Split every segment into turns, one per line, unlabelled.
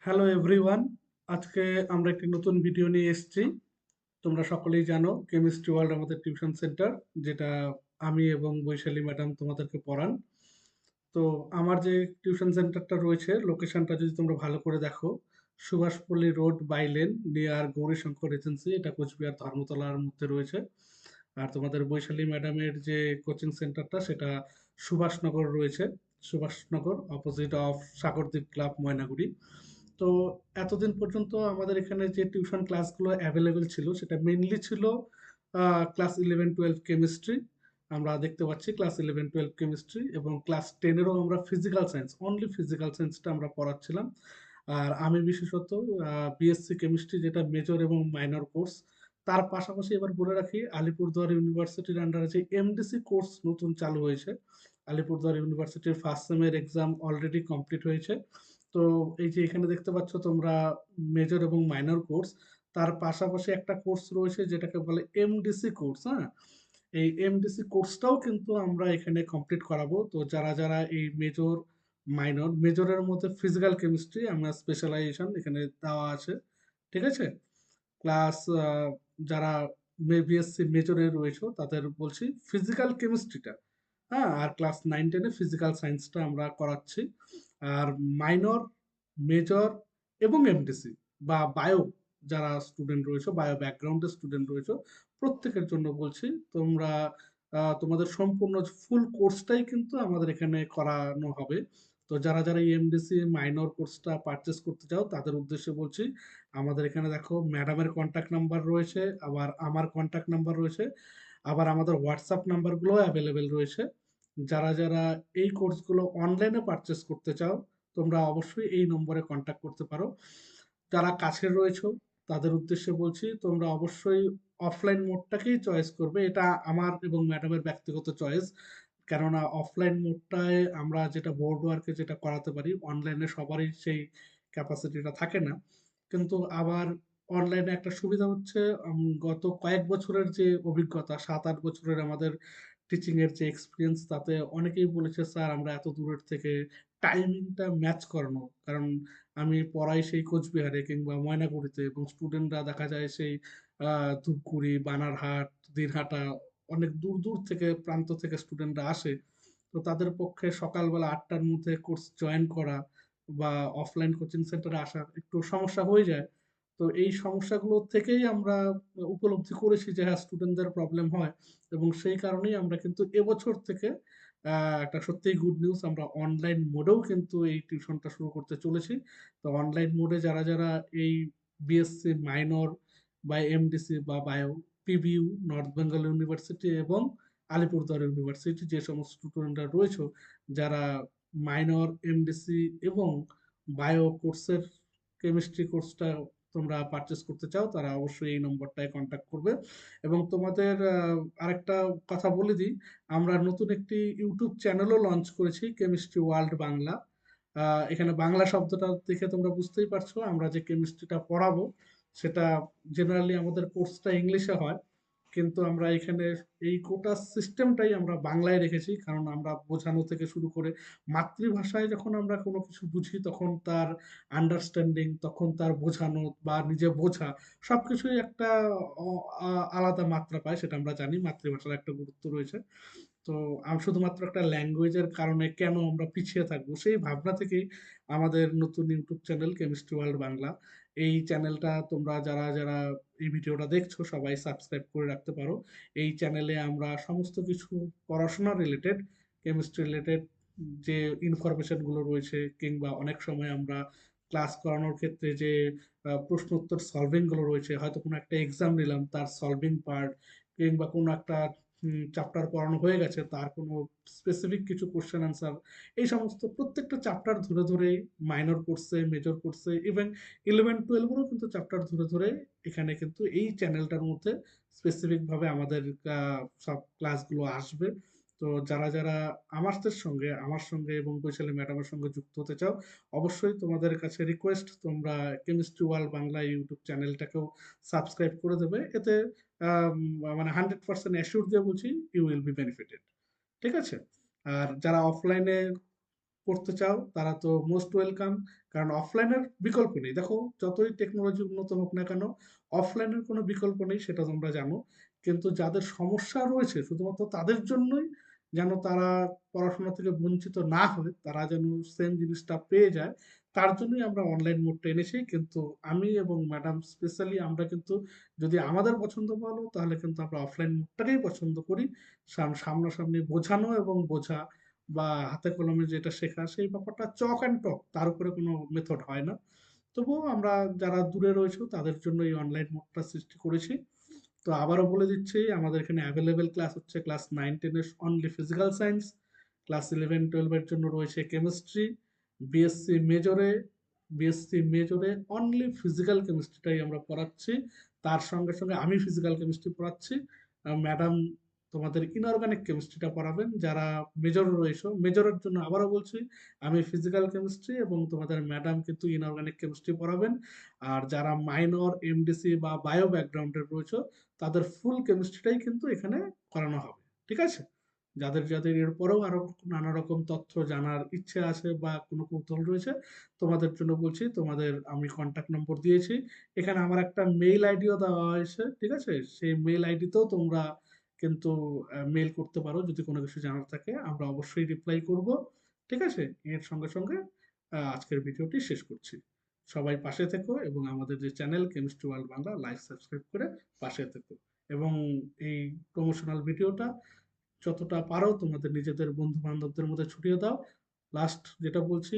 Hello everyone, আজকে আমরা একটি নতুন ভিডিও নিয়ে এসেছি। তোমরা সকলেই জানো কেমিস্ট্রি ওয়ার্ল্ড আমাদের টিউশন সেন্টার, যেটা আমি এবং বৈশালী ম্যাডাম তোমাদেরকে পড়ান। তো আমার যে টিউশন সেন্টারটা রয়েছে, লোকেশনটা যদি তোমরা ভালো করে দেখো, Subhashpalli road bylane near Gourishankar agency, এটা কোচবিহার ধর্মতলার মধ্যে রয়েছে। আর তোমাদের বৈশালী ম্যাডামের যে কোচিং সেন্টারটা সেটা সুভাষনগর রয়েছে, Subhashnagar opposite of Sagardwip club Maynaguri. তো এতদিন পর্যন্ত আমাদের এখানে যে টিউশন ক্লাসগুলো অ্যাভেলেবেল ছিল সেটা মেইনলি ছিল ক্লাস 11-12 কেমিস্ট্রি। আমরা দেখতে পাচ্ছি ক্লাস 11-12 কেমিস্ট্রি, এবং ক্লাস 10-এরও আমরা ফিজিক্যাল সায়েন্স, অনলি ফিজিক্যাল সায়েন্সটা আমরা পড়াচ্ছিলাম। আর আমি বিশেষত বিএসসি কেমিস্ট্রি, যেটা মেজর এবং মাইনর কোর্স। তার পাশাপাশি এবার বলে রাখি, আলিপুরদুয়ার ইউনিভার্সিটির আন্ডারে যে এমডিসি কোর্স নতুন চালু হয়েছে, আলিপুরদুয়ার ইউনিভার্সিটির ফার্স্ট সেমের এক্সাম অলরেডি কমপ্লিট হয়েছে। তো এই যে এখানে দেখতে পাচ্ছ তোমরা মেজর এবং মাইনর কোর্স, তার পাশাপাশি একটা কোর্স রয়েছে যেটাকে বলে এমডিসি কোর্স। হ্যাঁ, এই এমডিসি কোর্সটাও কিন্তু আমরা এখানে কমপ্লিট করাবো। তো যারা যারা এই মেজর, মাইনর, মেজরের মধ্যে ফিজিক্যাল কেমিস্ট্রি আমরা স্পেশালাইজেশন এখানে দেওয়া আছে, ঠিক আছে। প্লাস যারা বিএসসি মেজরে রয়েছে তাদের বলছি ফিজিক্যাল কেমিস্ট্রিটা, হ্যাঁ, আর ক্লাস 9-10-এ ফিজিক্যাল সায়েন্সটা আমরা করাচ্ছি। আর মাইনর, মেজর এবং এমডিসি বা বায়ো, যারা স্টুডেন্ট রয়েছে, বায়ো ব্যাকগ্রাউন্ডের স্টুডেন্ট রয়েছে, প্রত্যেকের জন্য বলছি তোমরা তোমাদের সম্পূর্ণ ফুল কোর্সটাই কিন্তু আমাদের এখানে করানো হবে। তো যারা যারা এই এমডিসি মাইনর কোর্সটা পারচেস করতে চাও তাদের উদ্দেশ্যে বলছি, আমাদের এখানে দেখো ম্যাডামের কন্ট্যাক্ট নাম্বার রয়েছে, আবার আমার কন্ট্যাক্ট নাম্বার রয়েছে, আবার আমাদের হোয়াটসঅ্যাপ নাম্বারগুলো অ্যাভেলেবেল রয়েছে। যারা যারা এই কোর্সগুলো অনলাইনে পারচেস করতে চাও তোমরা অবশ্যই এই নম্বরে কন্ট্যাক্ট করতে পারো। যারা কাছের রয়েছে তাদের উদ্দেশ্যে বলছি, তোমরা অবশ্যই অফলাইন মোডটাকেই চয়েস করবে। এটা আমার এবং ম্যাডামের ব্যক্তিগত চয়েস, কেননা অফলাইন মোডটায় আমরা যেটা বোর্ড ওয়ার্কে যেটা করাতে পারি, অনলাইনে সবারই সেই ক্যাপাসিটিটা থাকে না। কিন্তু আবার অনলাইনে একটা সুবিধা হচ্ছে, গত কয়েক বছরের যে অভিজ্ঞতা, 7-8 বছরের আমাদের টিচিং এর যে এক্সপিরিয়েন্স, তাতে অনেকেই বলেছে স্যার আমরা এত দূরের থেকে টাইমিংটা ম্যাচ করানো, কারণ আমি পড়াই সেই কোচবিহারে কিংবা ময়নাগুড়িতে, এবং স্টুডেন্টরা দেখা যায় সেই ধূপগুড়ি, বানারহাট, দিনহাটা, অনেক দূর দূর থেকে প্রান্ত থেকে স্টুডেন্টরা আসে। তো তাদের পক্ষে সকালবেলা 8টার মধ্যে কোর্স জয়েন করা বা অফলাইন কোচিং সেন্টারে আসা একটু সমস্যা হয়ে যায়। তো এই সমস্যাগুলো থেকেই আমরা উপলব্ধি করেছি যে হ্যাঁ, স্টুডেন্টদের প্রবলেম হয়, এবং সেই কারণেই আমরা কিন্তু এবছর থেকে একটা সত্যিই গুড নিউজ, আমরা অনলাইন মোডেও কিন্তু এই টিউশনটা শুরু করতে চলেছি। তো অনলাইন মোডে যারা যারা এই বিএসসি মাইনর বা এমডিসি বা বায়ো, পিবিইউ, নর্থ বেঙ্গল ইউনিভার্সিটি এবং আলিপুরদুয়ার ইউনিভার্সিটি যে সমস্ত স্টুডেন্টরা রয়েছে, যারা মাইনর, এমডিসি এবং বায়ো কোর্সের কেমিস্ট্রি কোর্সটা তোমরা পারচেস করতে চাও, তারা অবশ্যই এই নম্বরটায় কন্ট্যাক্ট করবে। এবং তোমাদের আরেকটা কথা বলে দিই, আমরা নতুন একটি ইউটিউব চ্যানেলও লঞ্চ করেছি, কেমিস্ট্রি ওয়ার্ল্ড বাংলা। এখানে বাংলা শব্দটা দেখে তোমরা বুঝতেই পারছো, আমরা যে কেমিস্ট্রিটা পড়াবো সেটা জেনারেলি আমাদের কোর্সটা ইংলিশে হয়, কিন্তু আমরা এখানে এই কোটা সিস্টেমটাই আমরা বাংলায় রেখেছি, কারণ আমরা বোঝানো থেকে শুরু করে মাতৃভাষায় যখন আমরা কোনো কিছু বুঝি তখন তার আন্ডারস্ট্যান্ডিং, তখন তার বোঝানো বা নিজে বোঝা, সবকিছুই একটা আলাদা মাত্রা পায়, সেটা আমরা জানি মাতৃভাষার একটা গুরুত্ব রয়েছে। তো শুধুমাত্র একটা ল্যাঙ্গুয়েজের কারণে কেন আমরা পিছিয়ে থাকবো, সেই ভাবনা থেকেই আমাদের নতুন YouTube channel chemistry world Bangla. এই চ্যানেলটা তোমরা যারা যারা এই ভিডিওটা দেখছো সবাই সাবস্ক্রাইব করে রাখতে পারো। এই চ্যানেলে আমরা সমস্ত কিছু পড়াশোনা রিলেটেড, কেমিস্ট্রি রিলেটেড যে ইনফরমেশনগুলো রয়েছে, কিংবা অনেক সময় আমরা ক্লাস করানোর ক্ষেত্রে যে প্রশ্ন উত্তর সলভিংগুলো রয়েছে, হয়তো কোনো একটা এক্সাম নিলাম তার সলভিং পার্ট, কিংবা কোনো একটা চ্যাপ্টার পড়ানো হয়ে গেছে তার কোনো স্পেসিফিক কিছু কোশ্চেন আনসার, এই সমস্ত প্রত্যেকটা চ্যাপ্টার ধরে ধরে, মাইনর কোর্সে, মেজর কোর্সে, ইভেন 11-12-এরও কিন্তু চ্যাপ্টার ধরে ধরে এখানে কিন্তু এই চ্যানেলটার মধ্যে স্পেসিফিক ভাবে আমাদের সব ক্লাসগুলো আসবে। তো যারা যারা আমার সঙ্গে এবং বৈশালী ম্যাডামের সঙ্গে যুক্ত হতে চাও, অবশ্যই তোমাদের কাছে রিকোয়েস্ট, তোমরা কেমিস্ট্রি ওয়ার্ল্ড বাংলা ইউটিউব চ্যানেলটাকেও সাবস্ক্রাইব করে দেবে। এতে আম, মানে 100% অ্যাসিওর দিয়ে বলছি, ইউ উইল বি বেনিফিটেড, ঠিক আছে। আর যারা অফলাইনে করতে চাও তারা তো মোস্ট ওয়েলকাম। কারণ অফলাইনের বিকল্প নেই। দেখো যতই টেকনোলজি উন্নত হোক না কেন, অফলাইনের কোনো বিকল্প নেই, সেটা তোমরা জানো। কিন্তু যাদের সমস্যা রয়েছে শুধুমাত্র তাদের জন্যই, যেন তারা পড়াশোনা থেকে বঞ্চিত না হয়, তারা যেন সেম জিনিসটা পেয়ে যায়, তার জন্যই আমরা অনলাইন মোডটা এনেছি। কিন্তু আমি এবং ম্যাডাম স্পেশালি আমরা কিন্তু, যদি আমাদের পছন্দ বলো তাহলে কিন্তু আমরা অফলাইন মোডটাকেই পছন্দ করি। সামনাসামনি বোঝানো এবং বোঝা বা হাতে কলমে যেটা শেখা, সেই ব্যাপারটা চক অ্যান্ড টক, তার উপরে কোনো মেথড হয় না। তবুও আমরা যারা দূরে রয়েছে তাদের জন্য এই অনলাইন মোডটা সৃষ্টি করেছি। তো আবারও বলে দিচ্ছি, আমাদের এখানে অ্যাভেলেবেল ক্লাস হচ্ছে ক্লাস 9-10 এর অনলি ফিজিক্যাল সায়েন্স, ক্লাস 11-12 এর জন্য রয়েছে কেমিস্ট্রি। বিএসসি মেজরে বিএসসি মেজরে অনলি ফিজিক্যাল কেমিস্ট্রিটাই আমরা পড়াচ্ছি। তার সঙ্গে সঙ্গে আমি ফিজিক্যাল কেমিস্ট্রি পড়াচ্ছি, ম্যাডাম তোমাদের ইনঅর্গানিক কেমিস্ট্রিটা পড়াবেন। যারা মেজর রয়েছে, মেজরের জন্য আবারও বলছি, আমি ফিজিক্যাল কেমিস্ট্রি এবং তোমাদের ম্যাডাম কিন্তু ইনঅর্গানিক কেমিস্ট্রি পড়াবেন। আর যারা মাইনর, এমডিসি বা বায়ো ব্যাকগ্রাউন্ডের রয়েছে, তাদের ফুল কেমিস্ট্রিটাই কিন্তু এখানে করানো হবে। ঠিক আছে? যাদের যাদের এরপরেও আরো নানা রকম তথ্য জানার ইচ্ছে আছে বা কোনো কৌতূহল রয়েছে, তোমাদের জন্য বলছি, তোমাদের আমি কন্ট্যাক্ট নম্বর দিয়েছি। এখানে আমার একটা মেইল আইডিও দেওয়া হয়েছে। ঠিক আছে? সেই মেইল আইডিতেও তোমরা কিন্তু মেইল করতে পারো যদি কোনো কিছু জানার থাকে, আমরা অবশ্যই রিপ্লাই করব। ঠিক আছে? এর সঙ্গে সঙ্গে আজকের ভিডিওটি শেষ করছি। সবাই পাশে থেকো এবং আমাদের যে channel chemistry world Bangla like subscribe করে পাশে থেকো। এবং এই প্রমোশনাল ভিডিওটা যতটা পারো তোমাদের নিজেদের বন্ধু বান্ধবদের মধ্যে ছড়িয়ে দাও। লাস্ট যেটা বলছি,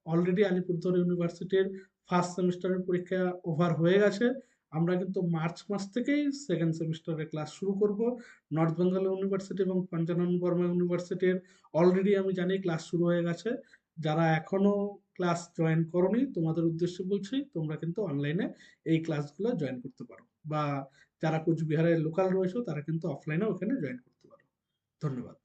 অলরেডি আলিপুরদুয়ার ইউনিভার্সিটির ফার্স্ট সেমিস্টারের পরীক্ষা ওভার হয়ে গেছে। আমরা কিন্তু মার্চ মাস থেকেই সেকেন্ড সেমিস্টারের ক্লাস শুরু করব। নর্থ বেঙ্গল ইউনিভার্সিটি এবং পঞ্চানন বর্মা ইউনিভার্সিটির অলরেডি আমি জানি ক্লাস শুরু হয়ে গেছে। যারা এখনো ক্লাস জয়েন করনি, তোমাদের উদ্দেশ্যে বলছি, তোমরা কিন্তু অনলাইনে এই ক্লাসগুলো জয়েন করতে পারো, বা যারা কোচবিহারের লোকাল রয়েছে তারা কিন্তু অফলাইনে ওখানে জয়েন করতে পারো। ধন্যবাদ।